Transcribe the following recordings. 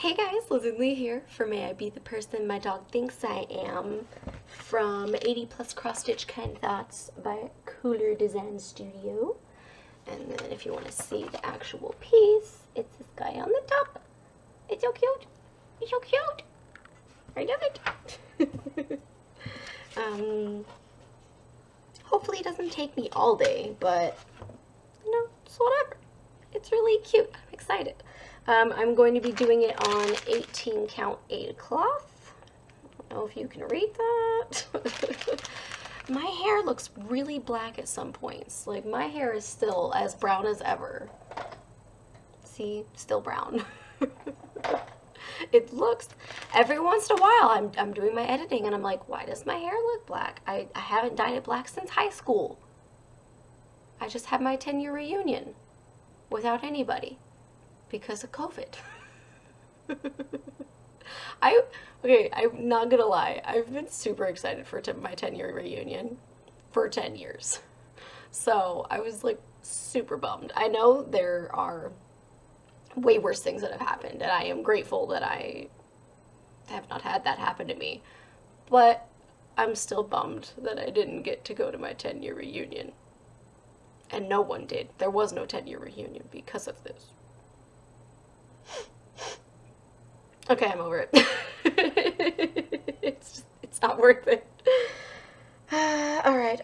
Hey guys, Lizardlea here for May I Be the Person My Dog Thinks I Am from 80 Plus Cross Stitch Kind Thoughts by Kooler Design Studio. And then if you want to see the actual piece, it's this guy on the top. It's so cute. It's so cute. I love it. Hopefully it doesn't take me all day, but it's whatever. It's really cute. I'm excited. I'm going to be doing it on 18 count 8 cloth. I don't know if you can read that. My hair looks really black at some points. Like, my hair is still as brown as ever. See? Still brown. It looks, every once in a while, I'm doing my editing and I'm like, why does my hair look black? I haven't dyed it black since high school. I just had my 10-year reunion without anybody because of COVID. I'm not gonna lie, I've been super excited for my 10-year reunion for 10 years. So I was like super bummed. I know there are way worse things that have happened, and I am grateful that I have not had that happen to me. But I'm still bummed that I didn't get to go to my 10-year reunion. And no one did. There was no 10-year reunion because of this. Okay, I'm over it. It's not worth it. Alright,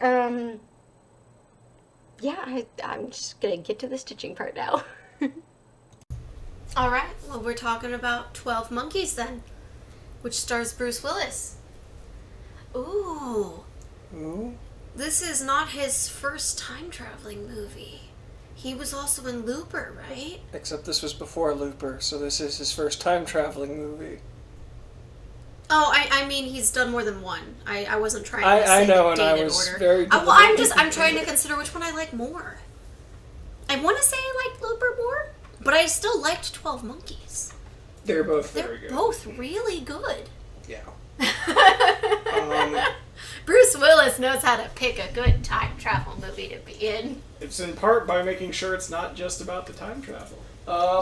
yeah, I'm just gonna get to the stitching part now. Alright, well, we're talking about 12 Monkeys then, which stars Bruce Willis. Ooh. Ooh. This is not his first time-traveling movie. He was also in Looper, right? Except this was before Looper, so this is his first time-traveling movie. Oh, I mean, he's done more than one. I wasn't trying to say I know, the and I date was in order. very Well, I'm trying to consider which one I like more. I want to say I liked Looper more, but I still liked 12 Monkeys. They're both very good. They're both really good. Yeah. Bruce Willis knows how to pick a good time travel movie to be in. It's in part by making sure it's not just about the time travel.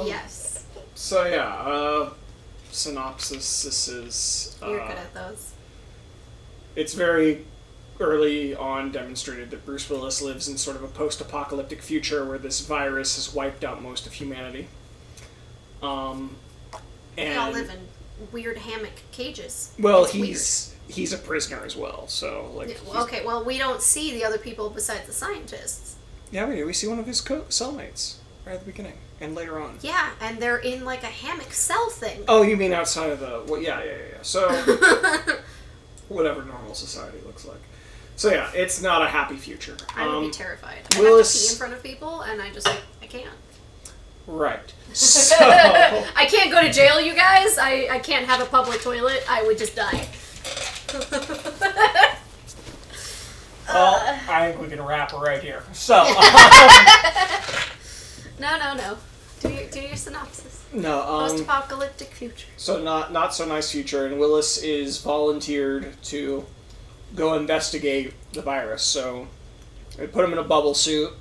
Yes. So yeah, synopsis, this is... You're good at those. It's very early on demonstrated that Bruce Willis lives in sort of a post-apocalyptic future where this virus has wiped out most of humanity. They all live in weird hammock cages. Well, it's he's a prisoner as well, so like. Yeah, okay, well, we don't see the other people besides the scientists. Yeah, we see one of his cellmates right at the beginning and later on. Yeah, and they're in like a hammock cell thing. Oh, you mean outside of the? Well, yeah. So whatever normal society looks like. So yeah, it's not a happy future. I would be terrified. I Willis... have to pee in front of people, and I just I can't. Right. So I can't go to jail, you guys. I can't have a public toilet. I would just die. Well, I think we can wrap right here. So. No. Do your synopsis. No. Post-apocalyptic future. So not so nice future, and Willis is volunteered to go investigate the virus. So they put him in a bubble suit.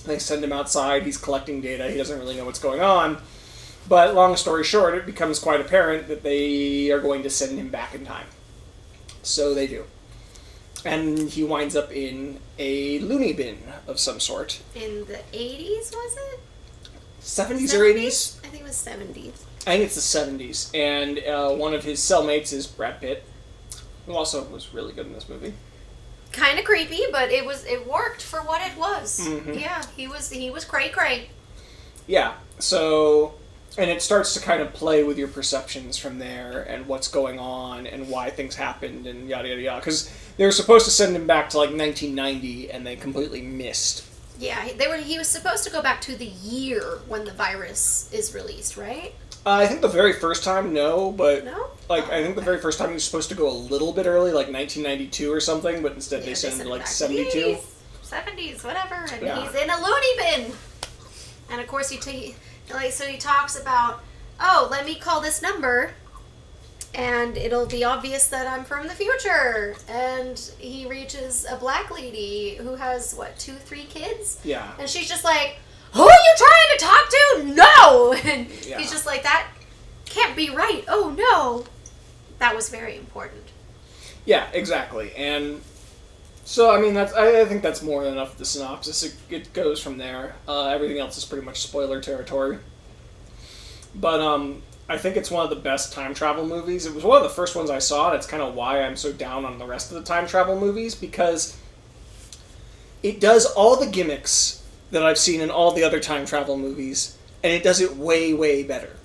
They send him outside. He's collecting data. He doesn't really know what's going on. But long story short, it becomes quite apparent that they are going to send him back in time. So they do. And he winds up in a loony bin of some sort. In the 80s, was it? 70s or 80s? I think it was 70s. I think it's the 70s. And one of his cellmates is Brad Pitt, who also was really good in this movie. Kind of creepy, but it worked for what it was. Mm-hmm. Yeah, he was cray-cray. Yeah, so... And it starts to kind of play with your perceptions from there and what's going on and why things happened and yada yada yada. Because they were supposed to send him back to like 1990 and they completely missed. Yeah, he was supposed to go back to the year when the virus is released, right? I think the very first time, no, but... No? I think the very first time he was supposed to go a little bit early, like 1992 or something, but instead they sent him to like 72. 70s, whatever, and yeah. He's in a loony bin. And of course so he talks about, oh, let me call this number, and it'll be obvious that I'm from the future. And he reaches a black lady who has, 2-3 kids? Yeah. And she's just like, who are you trying to talk to? No! And yeah. he's just like, that can't be right. Oh no. That was very important. Yeah, exactly. And so, I mean, I think that's more than enough of the synopsis. It goes from there. Everything else is pretty much spoiler territory. But I think it's one of the best time travel movies. It was one of the first ones I saw. That's kind of why I'm so down on the rest of the time travel movies, because it does all the gimmicks that I've seen in all the other time travel movies, and it does it way, way better.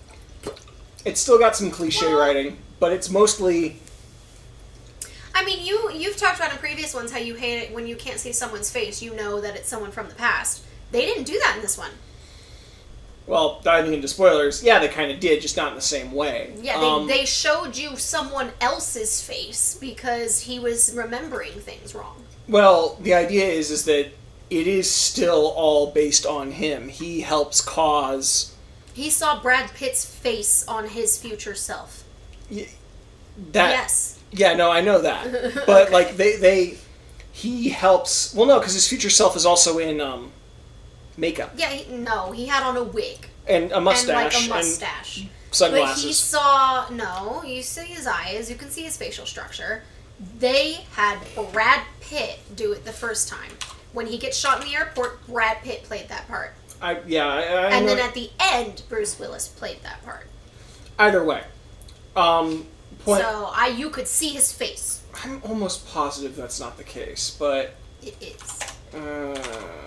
It's still got some cliche writing, but it's mostly... I mean, you've talked about in previous ones how you hate it when you can't see someone's face. You know that it's someone from the past. They didn't do that in this one. Well, diving into spoilers, yeah, they kind of did, just not in the same way. Yeah, they showed you someone else's face because he was remembering things wrong. Well, the idea is that it is still all based on him. He helps cause... He saw Brad Pitt's face on his future self. Yes. Yeah, no, I know that. But, like, he helps... Well, no, because his future self is also in makeup. Yeah, he had on a wig. And a mustache. And, like, a mustache. And sunglasses. But he saw... No, you see his eyes, you can see his facial structure. They had Brad Pitt do it the first time. When he gets shot in the airport, Brad Pitt played that part. And then at the end, Bruce Willis played that part. Either way. So, you could see his face. I'm almost positive that's not the case, but... It is.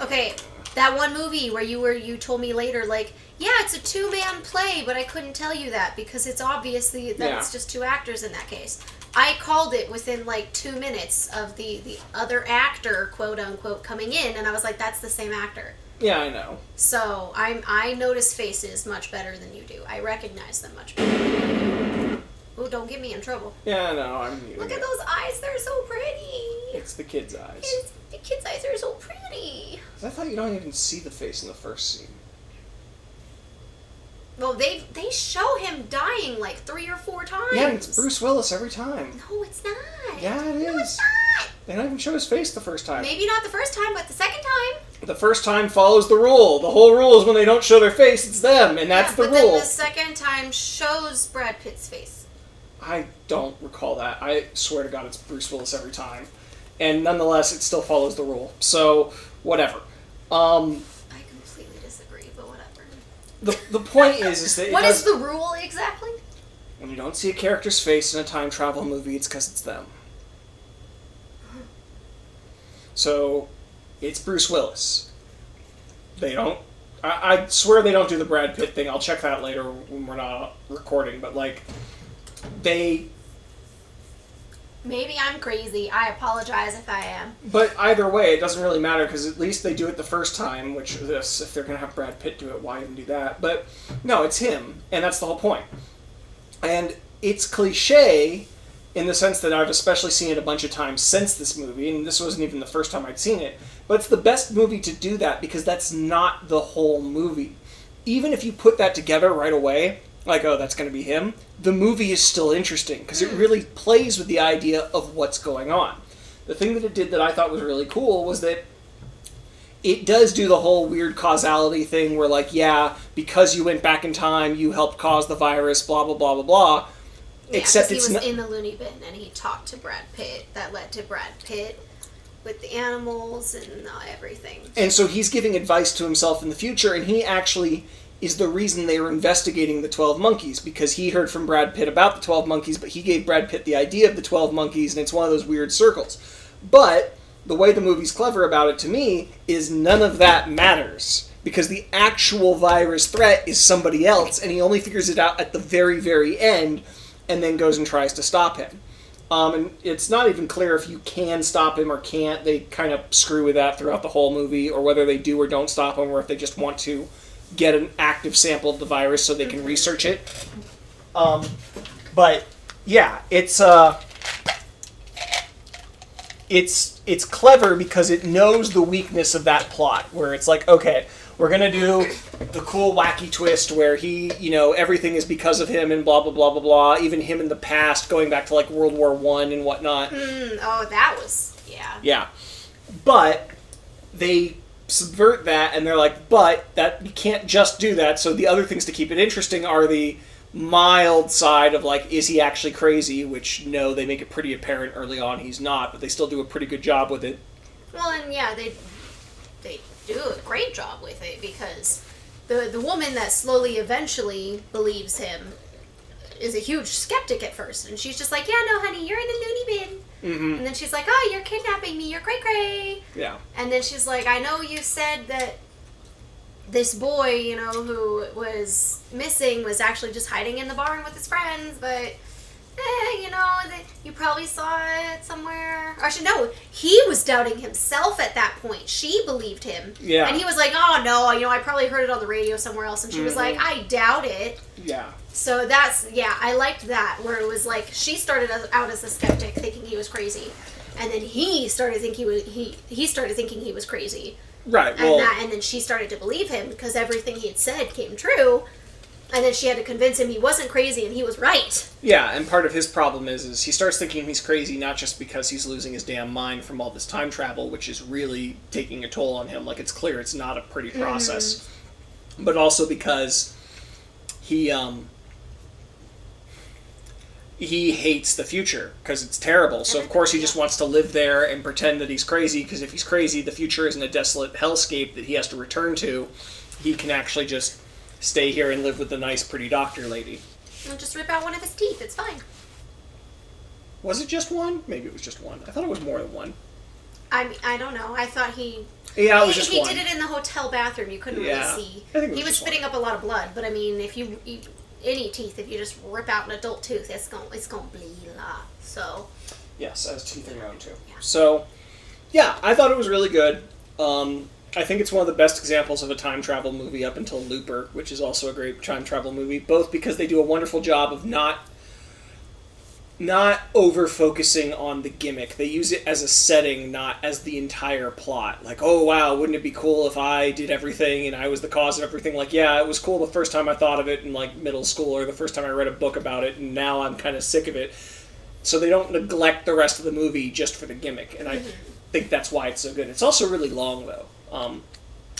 Okay, that one movie where you told me later, like, yeah, it's a two-man play, but I couldn't tell you that because it's obviously that it's just two actors in that case. I called it within, like, 2 minutes of the other actor, quote-unquote, coming in, and I was like, that's the same actor. Yeah, I know. So, I notice faces much better than you do. I recognize them much better than you do. Oh, don't get me in trouble. Yeah, no, Look at those eyes, they're so pretty. It's the kid's eyes. The kid's eyes are so pretty. I thought you don't even see the face in the first scene. Well, they show him dying like 3 or 4 times. Yeah, it's Bruce Willis every time. No, it's not. Yeah, it is. No, it's not. They don't even show his face the first time. Maybe not the first time, but the second time. The first time follows the rule. The whole rule is when they don't show their face, it's them, and that's the rule. But then the second time shows Brad Pitt's face. I don't recall that. I swear to God it's Bruce Willis every time. And nonetheless, it still follows the rule. So, whatever. I completely disagree, but whatever. The point is that... What is the rule exactly? When you don't see a character's face in a time travel movie, it's because it's them. So, it's Bruce Willis. They don't... I swear they don't do the Brad Pitt thing. I'll check that later when we're not recording, but, like... They... Maybe I'm crazy. I apologize if I am. But either way, it doesn't really matter, because at least they do it the first time, which this, if they're going to have Brad Pitt do it, why even do that? But, no, it's him, and that's the whole point. And it's cliche in the sense that I've especially seen it a bunch of times since this movie, and this wasn't even the first time I'd seen it, but it's the best movie to do that, because that's not the whole movie. Even if you put that together right away... like, oh, that's going to be him, the movie is still interesting, because it really plays with the idea of what's going on. The thing that it did that I thought was really cool was that it does do the whole weird causality thing where, like, yeah, because you went back in time, you helped cause the virus, blah, blah, blah, blah, blah. Yeah, except he was in the loony bin, and he talked to Brad Pitt. That led to Brad Pitt with the animals and everything. And so he's giving advice to himself in the future, and he actually... is the reason they were investigating the 12 monkeys, because he heard from Brad Pitt about the 12 monkeys, but he gave Brad Pitt the idea of the 12 monkeys, and it's one of those weird circles. But the way the movie's clever about it to me is none of that matters, because the actual virus threat is somebody else, and he only figures it out at the very, very end, and then goes and tries to stop him. And it's not even clear if you can stop him or can't. They kind of screw with that throughout the whole movie, or whether they do or don't stop him, or if they just want to get an active sample of the virus so they can research it. But yeah, it's clever because it knows the weakness of that plot, where it's like, okay, we're gonna do the cool wacky twist where he, everything is because of him and blah blah blah blah blah. Even him in the past, going back to like World War I and whatnot. That was yeah. But they subvert that, and they're like, but that you can't just do that, so the other things to keep it interesting are the mild side of, like, is he actually crazy? Which, no, they make it pretty apparent early on he's not, but they still do a pretty good job with it. Well, and yeah, they do a great job with it, because the woman that slowly, eventually believes him is a huge skeptic at first, and she's just like, yeah, no, honey, you're in a loony bin. Mm-hmm. And then she's like, oh, you're kidnapping me, you're cray-cray. Yeah. And then she's like, I know you said that this boy, you know, who was missing was actually just hiding in the barn with his friends, but, you know, you probably saw it somewhere. Or actually, no, he was doubting himself at that point. She believed him. Yeah. And he was like, oh, no, you know, I probably heard it on the radio somewhere else. And she was like, I doubt it. Yeah. So that's, yeah, I liked that, where it was like, she started out as a skeptic, thinking he was crazy. And then he started thinking he started thinking he was crazy. Right, well... And then she started to believe him, because everything he had said came true. And then she had to convince him he wasn't crazy, and he was right. Yeah, and part of his problem is he starts thinking he's crazy not just because he's losing his damn mind from all this time travel, which is really taking a toll on him. Like, it's clear it's not a pretty process. But also because he hates the future, because it's terrible. So, of course, he just wants to live there and pretend that he's crazy, because if he's crazy, the future isn't a desolate hellscape that he has to return to. He can actually just stay here and live with the nice, pretty doctor lady. And just rip out one of his teeth. It's fine. Was it just one? Maybe it was just one. I thought it was more than one. I mean, I don't know. I thought he... Yeah, it was just he one. did it in the hotel bathroom. You couldn't really see. I think it was he was just spitting one. up a lot of blood, but I mean, if you any teeth, if you just rip out an adult tooth, it's gonna bleed a lot. So... Yes, as teeth in my own too. Yeah. So, yeah, I thought it was really good. I think it's one of the best examples of a time travel movie up until Looper, which is also a great time travel movie, both because they do a wonderful job of not over-focusing on the gimmick. They use it as a setting, not as the entire plot. Like, oh, wow, wouldn't it be cool if I did everything and I was the cause of everything? Like, yeah, it was cool the first time I thought of it in, like, middle school, or the first time I read a book about it, and now I'm kind of sick of it. So they don't neglect the rest of the movie just for the gimmick, and I think that's why it's so good. It's also really long, though. Well,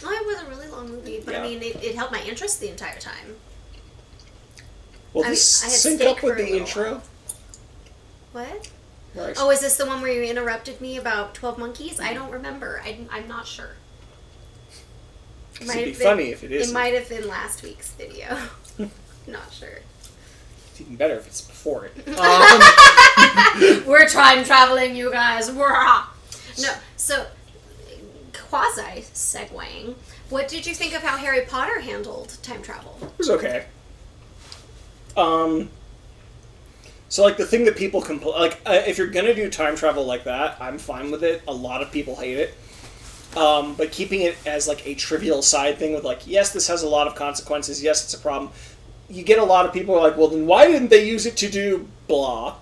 it was a really long movie, but Yeah. I mean, it held my interest the entire time. Will I this had sync steak up with for a the little intro? while. What? Right. Oh, is this the one where you interrupted me about 12 Monkeys? I don't remember. I'm not sure. It'd be funny if it is. It might have been last week's video. Not sure. It's even better if it's before it. We're time traveling, you guys. No, so quasi segueing. What did you think of how Harry Potter handled time travel? It was okay. So, like, the thing that people if you're gonna do time travel like that, I'm fine with it. A lot of people hate it. But keeping it as, like, a trivial side thing with, like, yes, this has a lot of consequences, yes, it's a problem. You get a lot of people who are like, well, then why didn't they use it to do blah?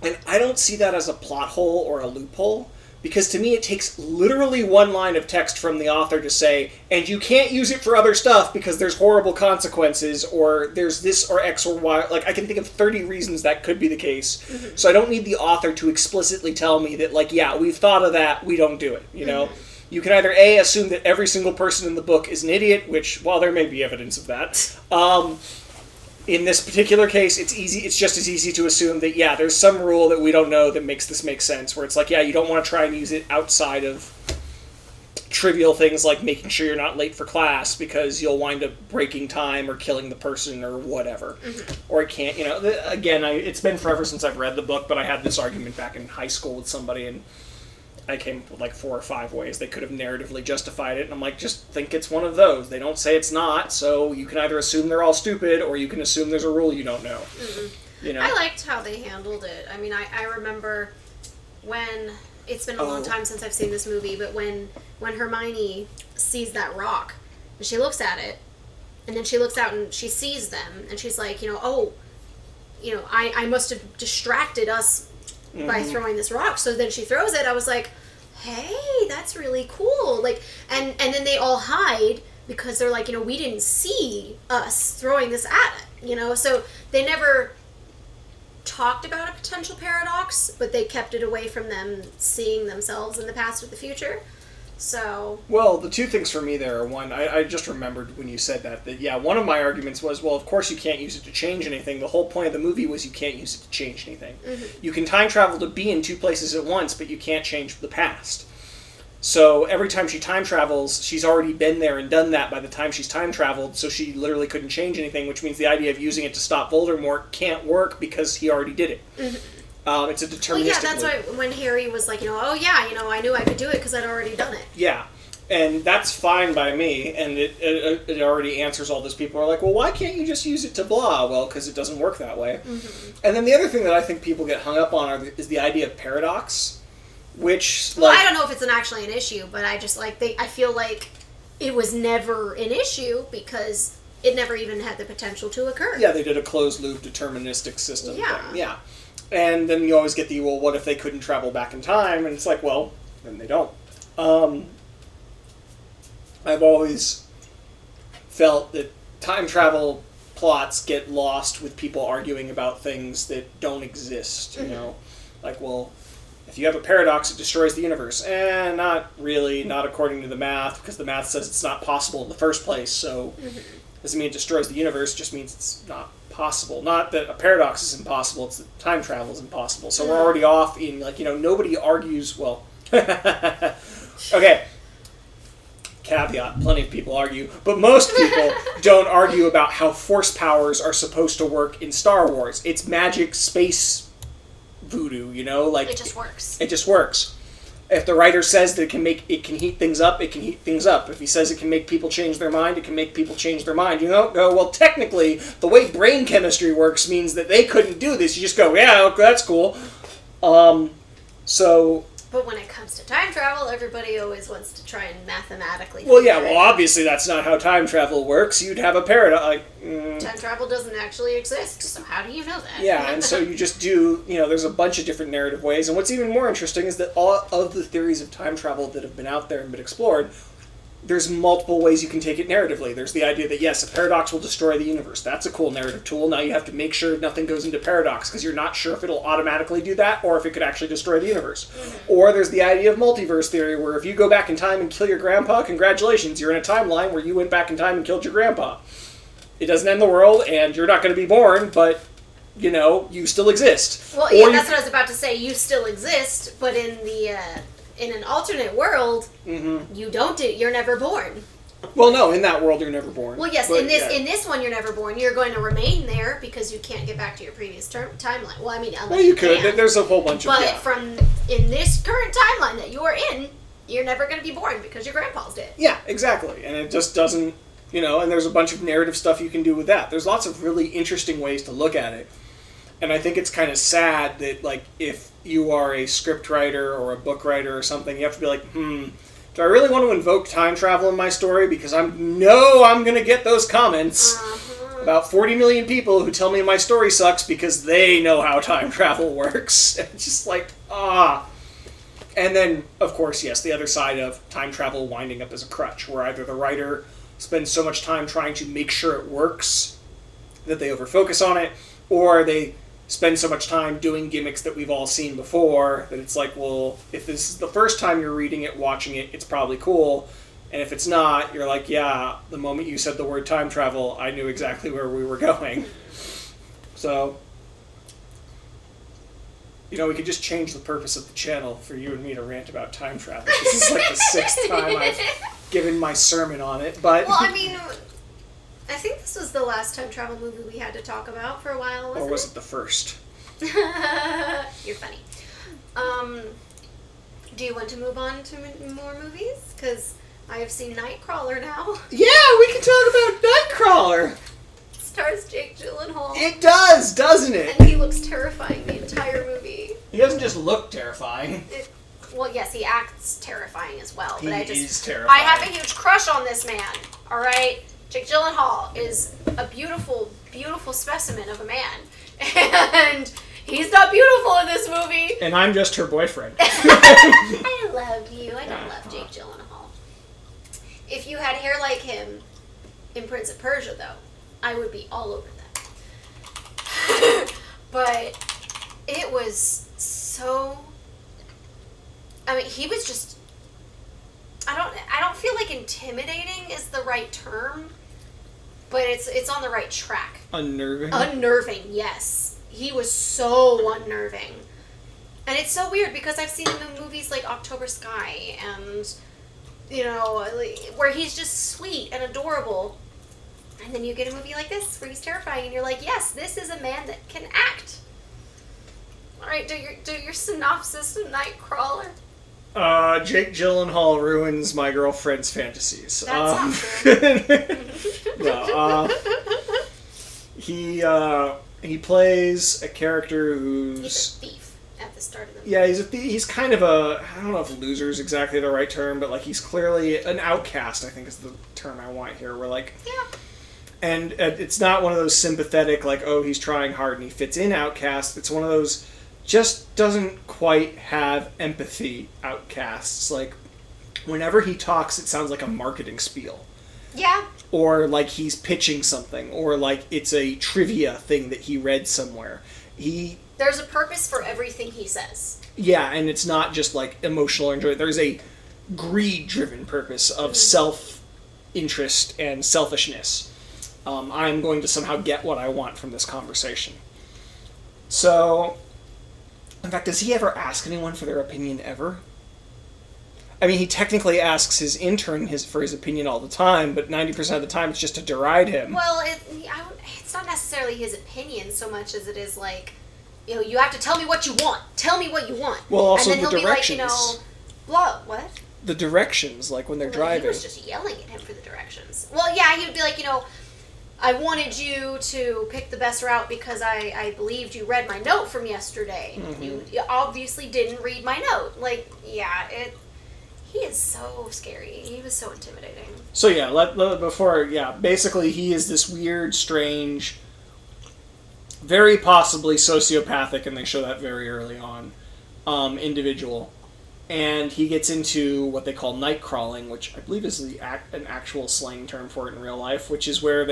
And I don't see that as a plot hole or a loophole, because to me it takes literally one line of text from the author to say, and you can't use it for other stuff because there's horrible consequences, or there's this or X or Y. Like, I can think of 30 reasons that could be the case. Mm-hmm. So I don't need the author to explicitly tell me that, like, yeah, we've thought of that, we don't do it, you know? You can either A, assume that every single person in the book is an idiot, which, well, there may be evidence of that. In this particular case, it's just as easy to assume that, yeah, there's some rule that we don't know that makes this make sense, where it's like, yeah, you don't want to try and use it outside of trivial things like making sure you're not late for class, because you'll wind up breaking time or killing the person or whatever. Mm-hmm. Or it can't, you know, again, it's been forever since I've read the book, but I had this argument back in high school with somebody, and I came up with like 4 or 5 ways they could have narratively justified it, and I'm like, just think it's one of those. They don't say it's not, so you can either assume they're all stupid, or you can assume there's a rule you don't know. Mm-hmm. You know? I liked how they handled it. I mean, I remember when, it's been a long time since I've seen this movie, but when Hermione sees that rock, and she looks at it, and then she looks out and she sees them, and she's like, I must have distracted us by throwing this rock. So then she throws it. I was like, hey, that's really cool. Like, and then they all hide because they're like, we didn't see us throwing this at it, So they never talked about a potential paradox, but they kept it away from them seeing themselves in the past or the future. So... Well, the two things for me there are, one, I just remembered when you said that, yeah, one of my arguments was, well, of course you can't use it to change anything. The whole point of the movie was you can't use it to change anything. Mm-hmm. You can time travel to be in two places at once, but you can't change the past. So every time she time travels, she's already been there and done that by the time she's time traveled, so she literally couldn't change anything, which means the idea of using it to stop Voldemort can't work because he already did it. Mm-hmm. It's a deterministic... Well, yeah, that's why when Harry was like, oh yeah, I knew I could do it because I'd already done it. Yeah, and that's fine by me, and it already answers all this. People are like, well, why can't you just use it to blah? Well, because it doesn't work that way. Mm-hmm. And then the other thing that I think people get hung up on is the idea of paradox. Which, well, I don't know if it's actually an issue, but I just I feel like it was never an issue because it never even had the potential to occur. Yeah, they did a closed loop deterministic system thing. Yeah. And then you always get well, what if they couldn't travel back in time? And it's like, well, then they don't. I've always felt that time travel plots get lost with people arguing about things that don't exist, you know? Like, well... If you have a paradox, it destroys the universe. Not really, not according to the math, because the math says it's not possible in the first place, so doesn't mean it destroys the universe, just means it's not possible. Not that a paradox is impossible, it's that time travel is impossible. So we're already off in, nobody argues, well... Okay. Caveat, plenty of people argue, but most people don't argue about how force powers are supposed to work in Star Wars. It's magic, space... voodoo, it just works. It just works. If the writer says that it can heat things up, it can heat things up. If he says it can make people change their mind, it can make people change their mind. You don't go, well, technically, the way brain chemistry works means that they couldn't do this. You just go, yeah, that's cool. But when it comes to time travel, everybody always wants to try and mathematically... Well, yeah, obviously that's not how time travel works. You'd have a paradox. Time travel doesn't actually exist, so how do you know that? Yeah, and so you just do, there's a bunch of different narrative ways. And what's even more interesting is that all of the theories of time travel that have been out there and been explored, there's multiple ways you can take it narratively. There's the idea that, yes, a paradox will destroy the universe. That's a cool narrative tool. Now you have to make sure nothing goes into paradox, because you're not sure if it'll automatically do that, or if it could actually destroy the universe. Mm-hmm. Or there's the idea of multiverse theory, where if you go back in time and kill your grandpa, congratulations, you're in a timeline where you went back in time and killed your grandpa. It doesn't end the world, and you're not going to be born, but, you still exist. Well, yeah, that's what I was about to say. You still exist, but in an alternate world, you're never born. Well, no, in that world you're never born. Well, yes, in this one you're never born. You're going to remain there because you can't get back to your previous timeline. Well, I mean, unless you could. Can. There's a whole bunch of... But in this current timeline that you're in, you're never going to be born because your grandpa's dead. Yeah, exactly. And it just doesn't, and there's a bunch of narrative stuff you can do with that. There's lots of really interesting ways to look at it. And I think it's kind of sad that, if you are a script writer or a book writer or something, you have to be like, do I really want to invoke time travel in my story? Because I'm going to get those comments about 40 million people who tell me my story sucks because they know how time travel works. It's just And then, of course, yes, the other side of time travel winding up as a crutch, where either the writer spends so much time trying to make sure it works that they overfocus on it, or they spend so much time doing gimmicks that we've all seen before that it's like, well, if this is the first time you're reading it, watching it, it's probably cool. And if it's not, you're like, yeah, the moment you said the word time travel, I knew exactly where we were going. So, we could just change the purpose of the channel for you and me to rant about time travel. This is the 6th time I've given my sermon on it, but... Well, I mean... I think this was the last time travel movie we had to talk about for a while, wasn't it? Or was it the first? You're funny. Do you want to move on to more movies? Because I have seen Nightcrawler now. Yeah, we can talk about Nightcrawler. It stars Jake Gyllenhaal. It does, doesn't it? And he looks terrifying the entire movie. He doesn't just look terrifying. Well, yes, he acts terrifying as well. He but is terrifying. I have a huge crush on this man, all right? Jake Gyllenhaal is a beautiful, beautiful specimen of a man. And he's not beautiful in this movie. And I'm just her boyfriend. I love you. I don't love Jake Gyllenhaal. If you had hair like him in Prince of Persia, though, I would be all over that. But it was so... I mean, he was just... I don't feel like intimidating is the right term, but it's on the right track. Unnerving? Unnerving, yes. He was so unnerving. And it's so weird because I've seen him in movies like October Sky and, you know, where he's just sweet and adorable. And then you get a movie like this where he's terrifying and you're like, yes, this is a man that can act. All right, do your synopsis of Nightcrawler. Jake Gyllenhaal ruins my girlfriend's fantasies. That's not true. No, he plays a character who's... He's a thief at the start of the movie. Yeah, he's kind of I don't know if loser is exactly the right term, but like he's clearly an outcast, I think is the term I want here. Where like... Yeah. And it's not one of those sympathetic, like, oh, he's trying hard and he fits in outcast. It's one of those just doesn't quite have empathy outcasts. Like, whenever he talks, it sounds like a marketing spiel. Yeah. Or like he's pitching something, or like it's a trivia thing that he read somewhere. There's a purpose for everything he says. Yeah, and it's not just like emotional enjoyment. There's a greed-driven purpose of self-interest and selfishness. I'm going to somehow get what I want from this conversation. So, in fact, does he ever ask anyone for their opinion ever? I mean, he technically asks his intern for his opinion all the time, but 90% of the time it's just to deride him. Well, it's not necessarily his opinion so much as it is like, you know, you have to tell me what you want. Tell me what you want. Well, also and then the he'll directions. Be like, you know, blah, what? The directions, like when they're driving. He was just yelling at him for the directions. Well, yeah, he would be like, you know, I wanted you to pick the best route because I believed you read my note from yesterday. Mm-hmm. You obviously didn't read my note. Like, yeah, he is so scary. He was so intimidating. So yeah, basically he is this weird, strange, very possibly sociopathic, and they show that very early on, individual. And he gets into what they call night crawling, which I believe is an actual slang term for it in real life, which is where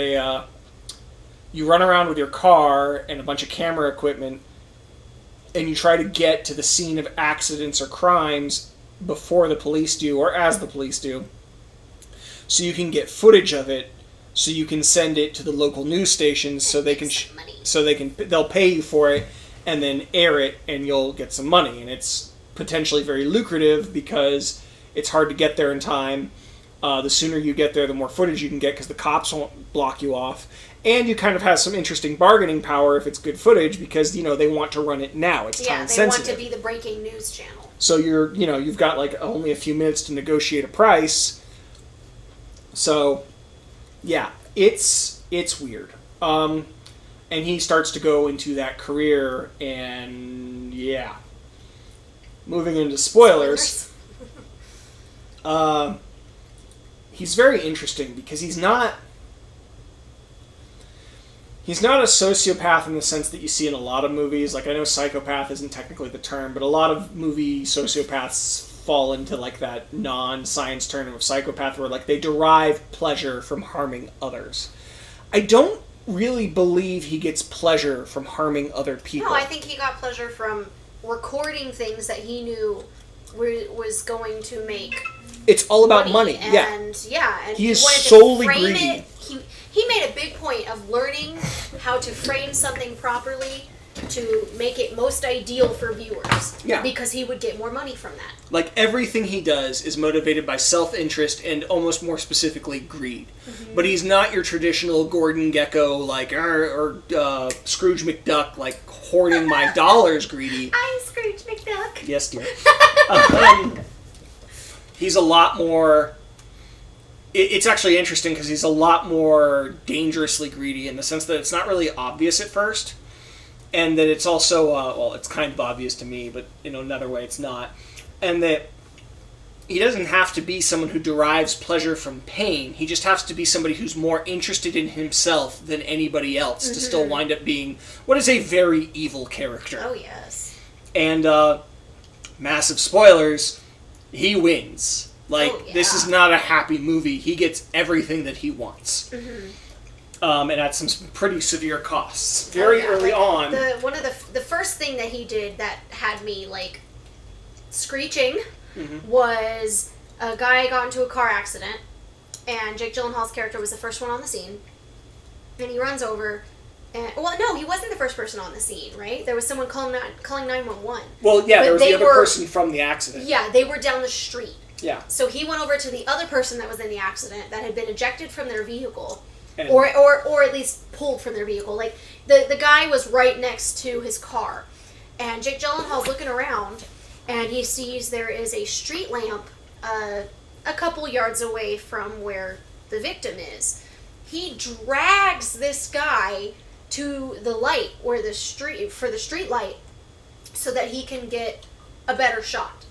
you run around with your car and a bunch of camera equipment, and you try to get to the scene of accidents or crimes before the police do, or as the police do, so you can get footage of it, so you can send it to the local news stations, so they'll pay you for it, and then air it, and you'll get some money, and it's potentially very lucrative because it's hard to get there in time. The sooner you get there, the more footage you can get because the cops won't block you off. And you kind of have some interesting bargaining power if it's good footage because, you know, they want to run it now. It's time sensitive. Yeah, they want to be the breaking news channel. So you've got like only a few minutes to negotiate a price. So, yeah, it's weird. And he starts to go into that career and, yeah. Moving into spoilers. He's very interesting because he's not a sociopath in the sense that you see in a lot of movies. Like, I know psychopath isn't technically the term, but a lot of movie sociopaths fall into like that non-science term of psychopath where like they derive pleasure from harming others. I don't really believe he gets pleasure from harming other people. No, I think he got pleasure from recording things that he knew was going to make. It's all about money. And and he is wanted solely to frame greedy. it. He made a big point of learning how to frame something properly to make it most ideal for viewers. Yeah. Because he would get more money from that. Like, everything he does is motivated by self-interest and almost more specifically greed. Mm-hmm. But he's not your traditional Gordon Gekko, like, or Scrooge McDuck, like, hoarding my dollars greedy. I'm Scrooge McDuck. Yes, dear. He's a lot more... It's actually interesting because he's a lot more dangerously greedy in the sense that it's not really obvious at first. And that it's also, well, it's kind of obvious to me, but in another way it's not. And that he doesn't have to be someone who derives pleasure from pain. He just has to be somebody who's more interested in himself than anybody else to still wind up being what is a very evil character. Oh, yes. And, massive spoilers, he wins. Like, this is not a happy movie. He gets everything that he wants. Mm-hmm. And at some pretty severe costs. Very early on. One of the first thing that he did that had me, like, screeching was a guy got into a car accident, and Jake Gyllenhaal's character was the first one on the scene, and he runs over. And, well, no, he wasn't the first person on the scene, right? There was someone calling 911. Well, yeah, But there was the other were- person from the accident. Yeah, they were down the street. Yeah. So he went over to the other person that was in the accident that had been ejected from their vehicle, And- or at least pulled from their vehicle. Like, the guy was right next to his car. And Jake Gyllenhaal's looking around, and he sees there is a street lamp a couple yards away from where the victim is. He drags this guy to the light for the street light so that he can get a better shot.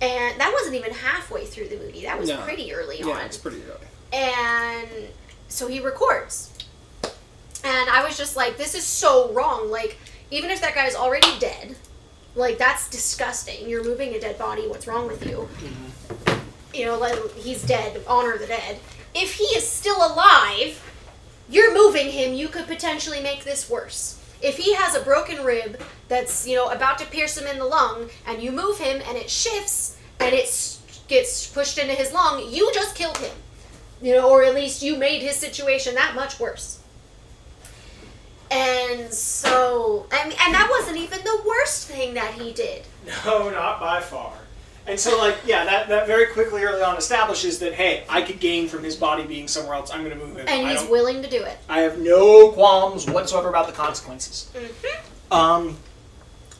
And that wasn't even halfway through the movie. That was pretty early on. Yeah, it's pretty early. And so he records. And I was just like, this is so wrong. Like, even if that guy's already dead, like, that's disgusting. You're moving a dead body. What's wrong with you? Mm-hmm. You know, like, he's dead. Honor the dead. If he is still alive, you're moving him. You could potentially make this worse. If he has a broken rib that's, you know, about to pierce him in the lung, and you move him and it shifts and it gets pushed into his lung, you just killed him. You know, or at least you made his situation that much worse. And so, and that wasn't even the worst thing that he did. No, not by far. And so, like, yeah, that very quickly early on establishes that, hey, I could gain from his body being somewhere else. I'm going to move him. And he's willing to do it. I have no qualms whatsoever about the consequences. Mm-hmm.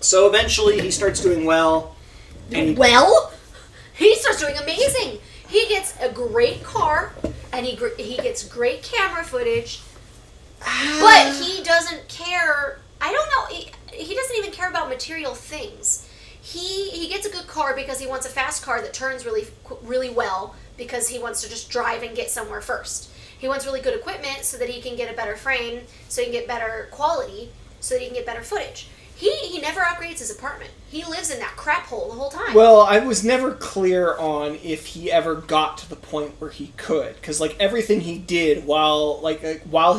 So eventually he starts doing well. And He starts doing amazing. He gets a great car, and he gets great camera footage, but he doesn't care. I don't know. He doesn't even care about material things. He gets a good car because he wants a fast car that turns really well because he wants to just drive and get somewhere first. He wants really good equipment so that he can get a better frame, so he can get better quality, so that he can get better footage. He never upgrades his apartment. He lives in that crap hole the whole time. Well, I was never clear on if he ever got to the point where he could, because like everything he did while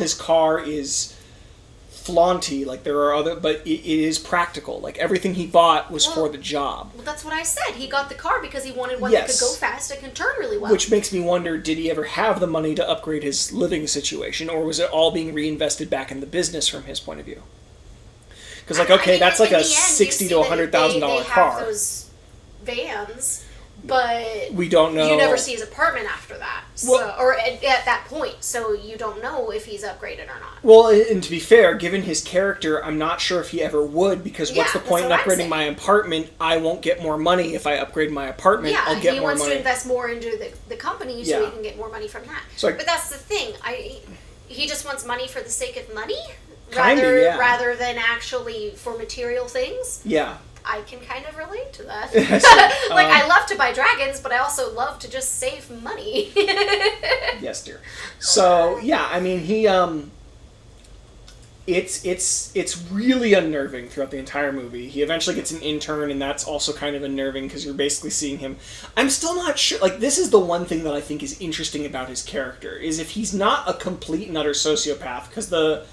his car is flaunty, like there are other, but it is practical. Like everything he bought was for the job. Well, that's what I said. He got the car because he wanted one that could go fast and can turn really well. Which makes me wonder, did he ever have the money to upgrade his living situation, or was it all being reinvested back in the business from his point of view? Because, like, okay, that's like a $60,000 to $100,000 car. Have those vans, but we don't know. You never see his apartment after that, or at that point, so you don't know if he's upgraded or not. Well, and to be fair, given his character, I'm not sure if he ever would, because what's the point in upgrading my apartment? I won't get more money if I upgrade my apartment. I'll get more money. He wants to invest more into the company so he can get more money from that. So but that's the thing. He just wants money for the sake of money? Rather than actually for material things. Yeah. I can kind of relate to that. I love to buy dragons, but I also love to just save money. Yes, dear. So, yeah, I mean, he, it's really unnerving throughout the entire movie. He eventually gets an intern, and that's also kind of unnerving, because you're basically seeing him. I'm still not sure, like, this is the one thing that I think is interesting about his character, is if he's not a complete and utter sociopath, because the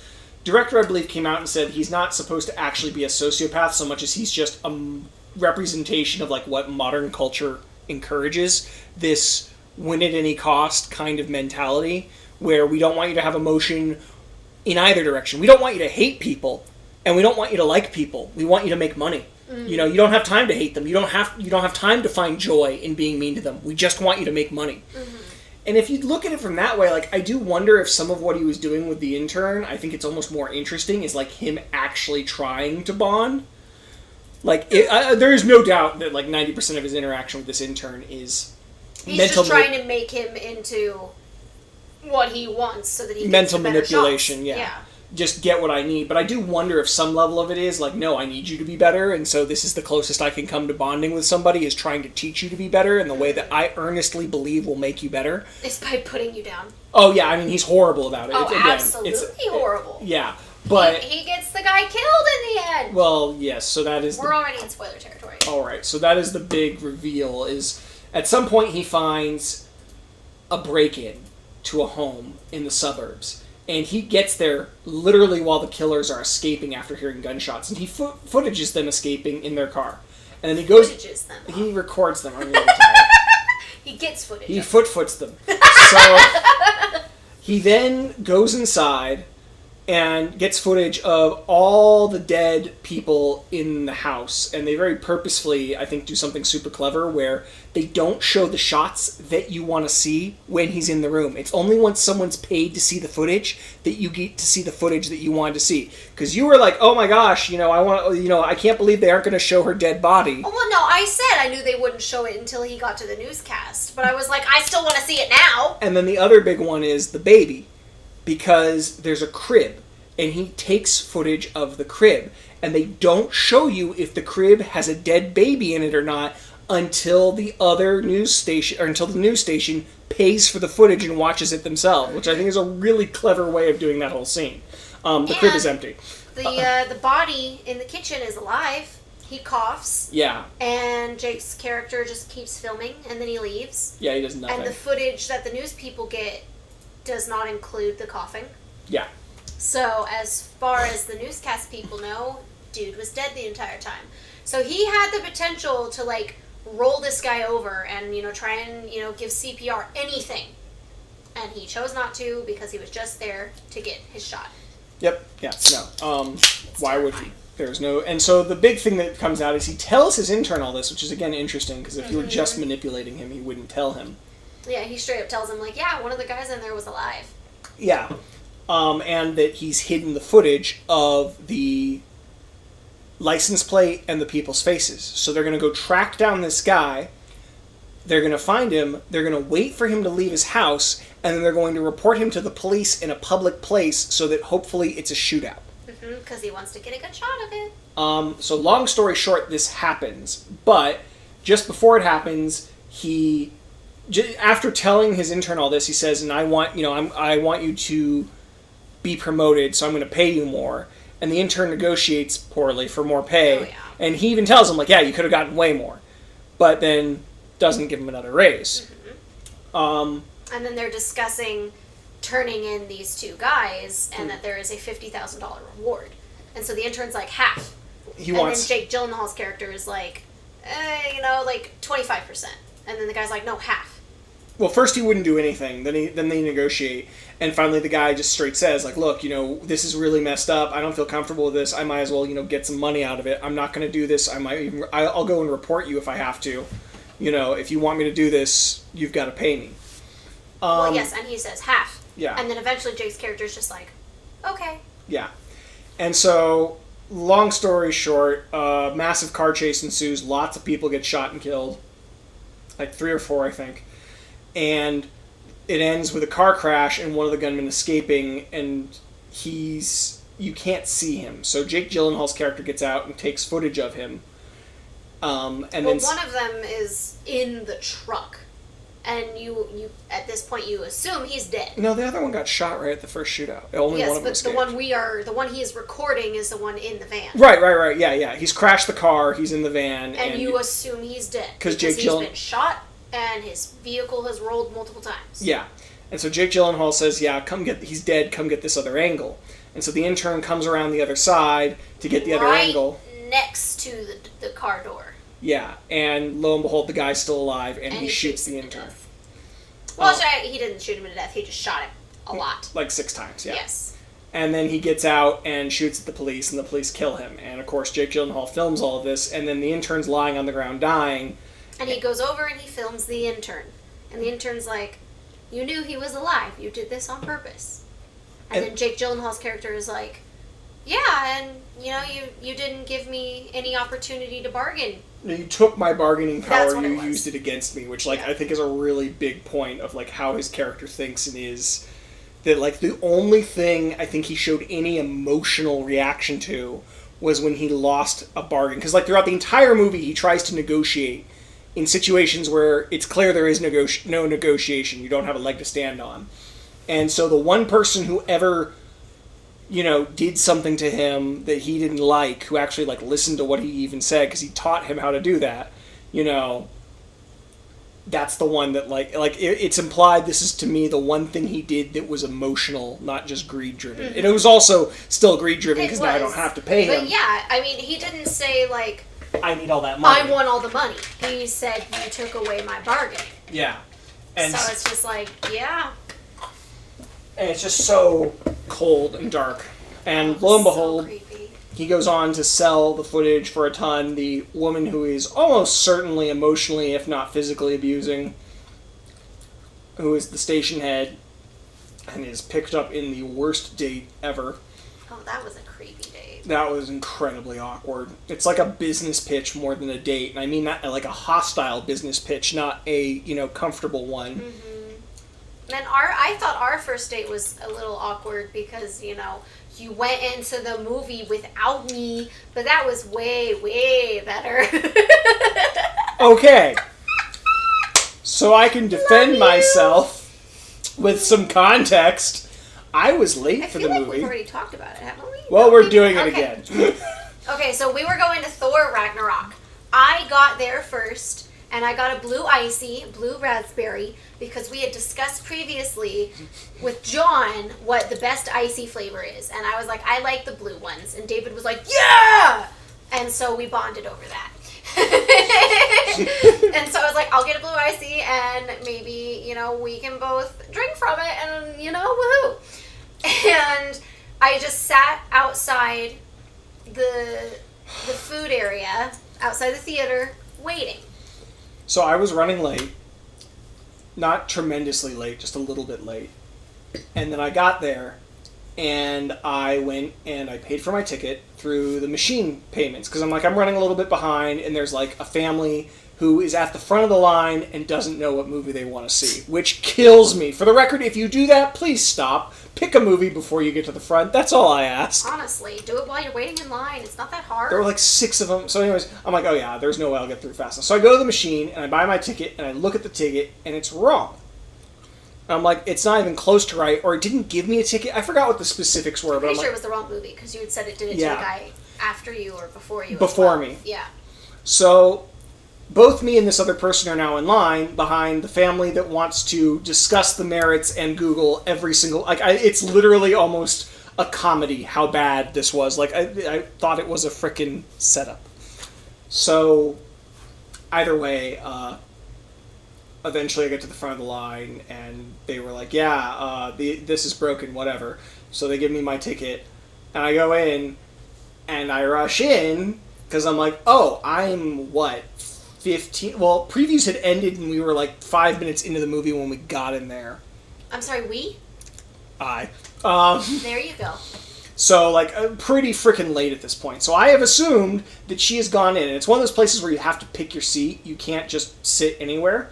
director, I believe, came out and said he's not supposed to actually be a sociopath so much as he's just a representation of like what modern culture encourages, this win at any cost kind of mentality, where we don't want you to have emotion in either direction. We don't want you to hate people, and we don't want you to like people. We want you to make money. Mm-hmm. You know, you don't have time to hate them. You don't have time to find joy in being mean to them. We just want you to make money. Mm-hmm. And if you look at it from that way, like, I do wonder if some of what he was doing with the intern, I think it's almost more interesting, is, like, him actually trying to bond. Like, there is no doubt that, like, 90% of his interaction with this intern is He's just trying to make him into what he wants so that he gets mental better manipulation, shots. yeah. Just get what I need. But I do wonder if some level of it is, like, no, I need you to be better, and so this is the closest I can come to bonding with somebody, is trying to teach you to be better in the way that I earnestly believe will make you better. It's by putting you down. Oh, yeah, I mean, he's horrible about it. Oh, absolutely horrible. Yeah, but... He gets the guy killed in the end! Well, yes, so that is... We're already in spoiler territory. Alright, so that is the big reveal, is at some point he finds a break-in to a home in the suburbs. And he gets there literally while the killers are escaping after hearing gunshots. And he footages them escaping in their car. And then he goes... Footages them. He records them. I'm really tired. He gets footage. He foots them. So he then goes inside and gets footage of all the dead people in the house. And they very purposefully, I think, do something super clever where they don't show the shots that you want to see when he's in the room. It's only once someone's paid to see the footage that you get to see the footage that you wanted to see. Because you were like, oh my gosh, I can't believe they aren't going to show her dead body. Oh, well, no, I said I knew they wouldn't show it until he got to the newscast. But I was like, I still want to see it now. And then the other big one is the baby. Because there's a crib, and he takes footage of the crib, and they don't show you if the crib has a dead baby in it or not until the news station pays for the footage and watches it themselves, which I think is a really clever way of doing that whole scene. The crib is empty. The body in the kitchen is alive. He coughs. Yeah. And Jake's character just keeps filming, and then he leaves. Yeah, he does nothing. And the footage that the news people get does not include the coughing. Yeah. So, as far as the newscast people know, dude was dead the entire time. So he had the potential to, like, roll this guy over and, try and, give CPR, anything. And he chose not to because he was just there to get his shot. Yep. Yeah. No. Why would he? There's no... And so the big thing that comes out is he tells his intern all this, which is, again, interesting, because if you were just manipulating him, he wouldn't tell him. Yeah, he straight up tells him, like, yeah, one of the guys in there was alive. Yeah. And that he's hidden the footage of the license plate and the people's faces. So they're going to go track down this guy. They're going to find him. They're going to wait for him to leave his house. And then they're going to report him to the police in a public place so that hopefully it's a shootout. Because he wants to get a good shot of it. So long story short, this happens. But just before it happens, after telling his intern all this, he says, and I want you to be promoted, so I'm going to pay you more. And the intern negotiates poorly for more pay. Oh, yeah. And he even tells him, like, yeah, you could have gotten way more. But then doesn't give him another raise. And then they're discussing turning in these two guys and that there is a $50,000 reward. And so the intern's like, half. Then Jake Gyllenhaal's character is like, like 25%. And then the guy's like, no, half. Well, first he wouldn't do anything. Then they negotiate. And finally the guy just straight says, like, look, this is really messed up. I don't feel comfortable with this. I might as well, get some money out of it. I'm not going to do this. I'll go and report you if I have to. If you want me to do this, you've got to pay me. Well, yes, and he says half. Yeah. And then eventually Jake's character is just like, okay. Yeah. And so, long story short, massive car chase ensues. Lots of people get shot and killed. Like 3 or 4, I think. And it ends with a car crash and one of the gunmen escaping, and you can't see him. So Jake Gyllenhaal's character gets out and takes footage of him. One of them is in the truck, and you at this point you assume he's dead. No, the other one got shot right at the first shootout. Only one of them escaped. the one he is recording is the one in the van. Right. Yeah. He's crashed the car. He's in the van, and you assume he's dead because he's been shot. And his vehicle has rolled multiple times. Yeah. And so Jake Gyllenhaal says, yeah, he's dead, come get this other angle. And so the intern comes around the other side to get the other angle. Next to the car door. Yeah. And lo and behold, the guy's still alive, and he shoots the intern. Well, he didn't shoot him to death. He just shot him a lot. Like 6 times, yeah. Yes. And then he gets out and shoots at the police, and the police kill him. And, of course, Jake Gyllenhaal films all of this, and then the intern's lying on the ground dying. And he goes over and he films the intern. And the intern's like, you knew he was alive. You did this on purpose. And then Jake Gyllenhaal's character is like, yeah, and, you didn't give me any opportunity to bargain. You took my bargaining power and you used it against me, which, I think is a really big point of, how his character thinks and is. That, the only thing I think he showed any emotional reaction to was when he lost a bargain. Because, throughout the entire movie, he tries to negotiate in situations where it's clear there is no negotiation. You don't have a leg to stand on. And so the one person who ever, did something to him that he didn't like, who actually, listened to what he even said, because he taught him how to do that, that's the one that, it's implied this is, to me, the one thing he did that was emotional, not just greed-driven. Mm-hmm. And it was also still greed-driven, because now I don't have to pay him. But yeah, I mean, he didn't say, I need all that money. I want all the money. He said, you took away my bargaining. Yeah. And so it's just like, yeah. And it's just so cold and dark. And lo and behold, So creepy. he goes on to sell the footage for a ton. The woman who is almost certainly emotionally, if not physically abusing, who is the station head, and is picked up in the worst date ever. Oh, that was a creepy date. That was incredibly awkward. It's like a business pitch more than a date, and I mean that like a hostile business pitch, not a, comfortable one. Mm-hmm. And I thought our first date was a little awkward because, you went into the movie without me, but that was way, way better. Okay. So I can defend myself with some context. I was late for the I feel like movie. we've already talked about it, haven't we? Well, we're doing it Okay. again. Okay, so we were going to Thor Ragnarok. I got there first, and I got a blue raspberry, because we had discussed previously with John what the best icy flavor is. And I was like, I like the blue ones. And David was like, yeah! And so we bonded over that. And so I was like, I'll get a blue icy, and maybe, we can both drink from it, and, woohoo. And I just sat outside the food area, outside the theater, waiting. So I was running late. Not tremendously late, just a little bit late. And then I got there, and I went and I paid for my ticket through the machine payments, because I'm running a little bit behind, and there's like a family who is at the front of the line and doesn't know what movie they want to see, which kills me. For the record, if you do that, please stop. Pick a movie before you get to the front. That's all I ask. Honestly, do it while you're waiting in line. It's not that hard. There were like 6 of them. So anyways, I'm like, oh yeah, there's no way I'll get through fast enough. So I go to the machine, and I buy my ticket, and I look at the ticket, and it's wrong. And I'm like, it's not even close to right, or it didn't give me a ticket. I forgot what the specifics were. I'm pretty but I'm sure it like, was the wrong movie, because you had said it did it to Yeah. the guy after you or before you. Before me. Yeah. So both me and this other person are now in line behind the family that wants to discuss the merits and Google every single... it's literally almost a comedy how bad this was. I thought it was a frickin' setup. So, either way, eventually I get to the front of the line, and they were like, yeah, this is broken, whatever. So they give me my ticket, and I go in, and I rush in, because I'm like, oh, I'm, 15... Well, previews had ended, and we were 5 minutes into the movie when we got in there. I'm sorry, we? I. There you go. So, pretty freaking late at this point. So I have assumed that she has gone in. And it's one of those places where you have to pick your seat. You can't just sit anywhere.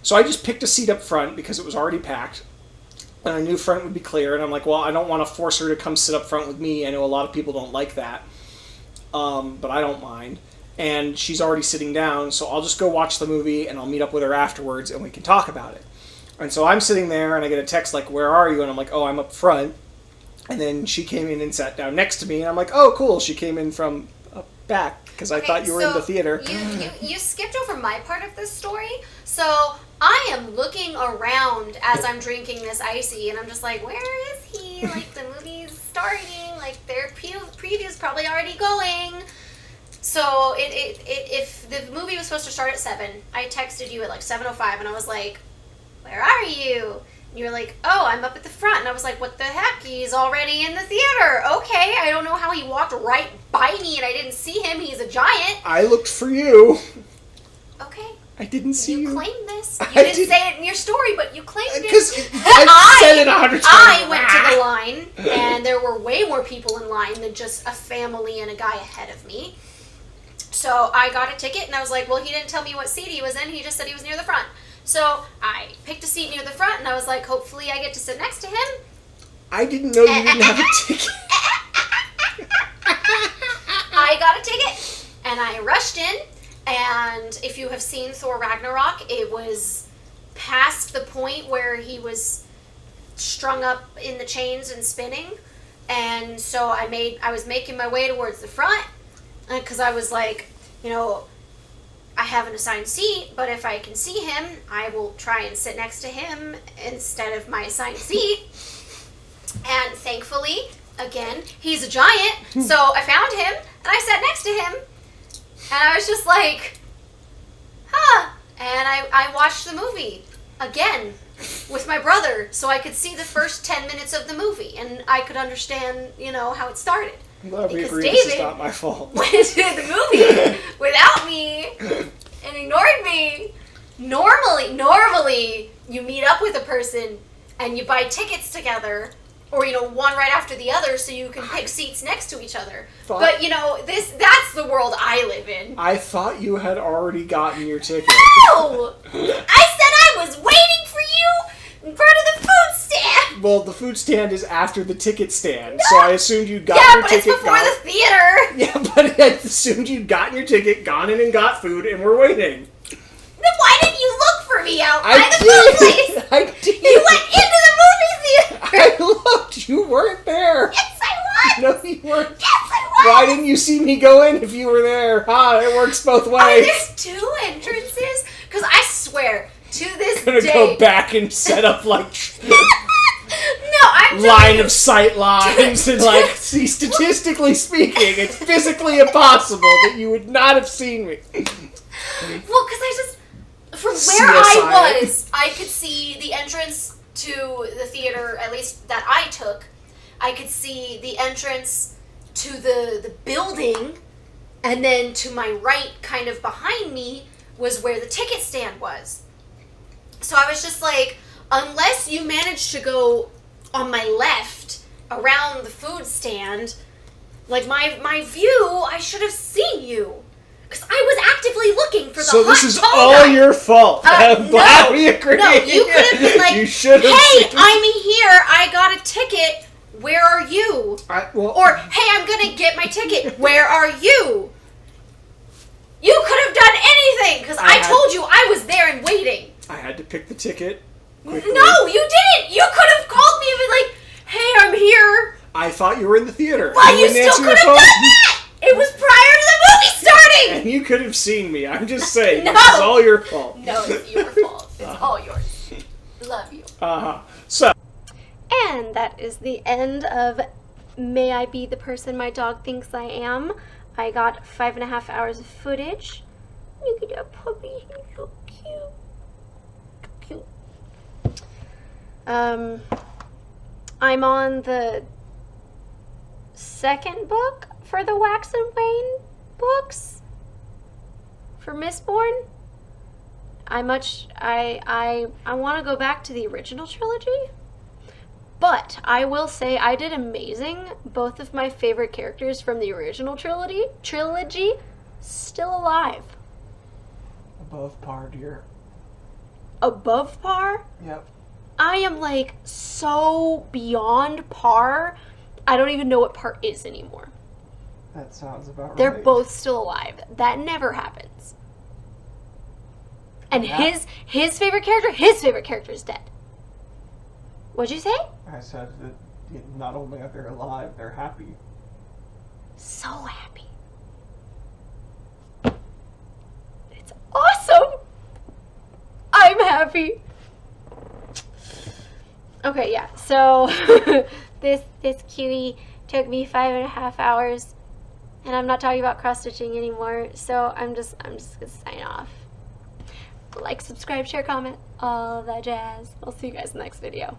So I just picked a seat up front because it was already packed. And I knew front would be clear. And I'm like, well, I don't want to force her to come sit up front with me. I know a lot of people don't like that. But I don't mind. And she's already sitting down, so I'll just go watch the movie, and I'll meet up with her afterwards, and we can talk about it. And so I'm sitting there, and I get a text where are you? And I'm like, oh, I'm up front. And then she came in and sat down next to me, and I'm like, oh, cool, she came in from up back, because I thought you were in the theater. You skipped over my part of this story, so I am looking around as I'm drinking this icy, and I'm just like, where is he? The movie's starting, their preview's probably already going. So if the movie was supposed to start at 7, I texted you at 7:05, and I was like, where are you? And you were like, oh, I'm up at the front. And I was like, what the heck? He's already in the theater. Okay, I don't know how he walked right by me and I didn't see him. He's a giant. I looked for you. Okay. I didn't see you. You claimed this. You didn't say it in your story, but you claimed it. Because I said it 100 times. I went to the line, and there were way more people in line than just a family and a guy ahead of me. So I got a ticket, and I was like, well, he didn't tell me what seat he was in. He just said he was near the front. So I picked a seat near the front, and I was like, hopefully I get to sit next to him. I didn't know you didn't have a ticket. I got a ticket, and I rushed in, and if you have seen Thor Ragnarok, it was past the point where he was strung up in the chains and spinning, and so I was making my way towards the front, because I was like, I have an assigned seat, but if I can see him, I will try and sit next to him instead of my assigned seat. And thankfully, again, he's a giant, so I found him, and I sat next to him, and I was just like, huh, And I watched the movie again with my brother so I could see the first 10 minutes of the movie and I could understand, how it started. I'm glad we Because agree this is David not my fault. went to the movie without me and ignored me. Normally, you meet up with a person and you buy tickets together, or one right after the other, so you can pick seats next to each other. But that's the world I live in. I thought you had already gotten your ticket. No! I said I was waiting for you in front of the food stand. Well, the food stand is after the ticket stand, so I assumed you'd gotten Yeah, your but ticket. it's before the theater. Yeah, but I assumed you'd gotten your ticket, gone in and got food, and we're waiting. Then why didn't you look for me out by I the did. food place? I did. You went into the movie theater. I looked. You weren't there. Yes, I was. No, you weren't. Yes, I was. Why didn't you see me go in if you were there? It works both Oh, ways. there's 2 entrances? Because I swear, to this I'm gonna day... go back and set up like No, I'm line telling you, of sight lines and like, see, statistically speaking, it's physically impossible that you would not have seen me. Well, because I just... From where CSI. I was, I could see the entrance to the theater, at least that I took. I could see the entrance to the building, and then to my right, kind of behind me, was where the ticket stand was. So I was just like, unless you managed to go on my left around the food stand, like my view, I should have seen you. Because I was actively looking for the So hot this is tall all guy. your fault. I'm glad we agree. No, you could have been like, you should have hey, seen- I'm here. I got a ticket. Where are you? Or, hey, I'm going to get my ticket. Where are you? You could have done anything because I told you I was there and waiting. I had to pick the ticket quickly. No, you didn't. You could have called me and been like, hey, I'm here. I thought you were in the theater. Well, you didn't still answer could your have done phone. that. It was prior to the movie starting. And you could have seen me. I'm just saying. No. This is all your fault. No, it's your fault. It's all yours. Love you. So. And that is the end of May I Be the Person My Dog Thinks I Am. I got 5.5 hours of footage. Look at that puppy, he's so cute. Cute. I'm on the second book for the Wax and Wayne books for Mistborn. I want to go back to the original trilogy. But I will say I did amazing. Both of my favorite characters from the original trilogy still alive. Above par, dear. Above par? Yep. I am like so beyond par. I don't even know what par is anymore. That sounds about right. They're both still alive. That never happens. And Yeah. his favorite character is dead. What'd you say? I said that not only are they alive, they're happy. So happy. It's awesome. I'm happy. Okay, yeah. So this cutie took me 5.5 hours, and I'm not talking about cross stitching anymore. So I'm just gonna sign off. Like, subscribe, share, comment, all that jazz. I'll see you guys in the next video.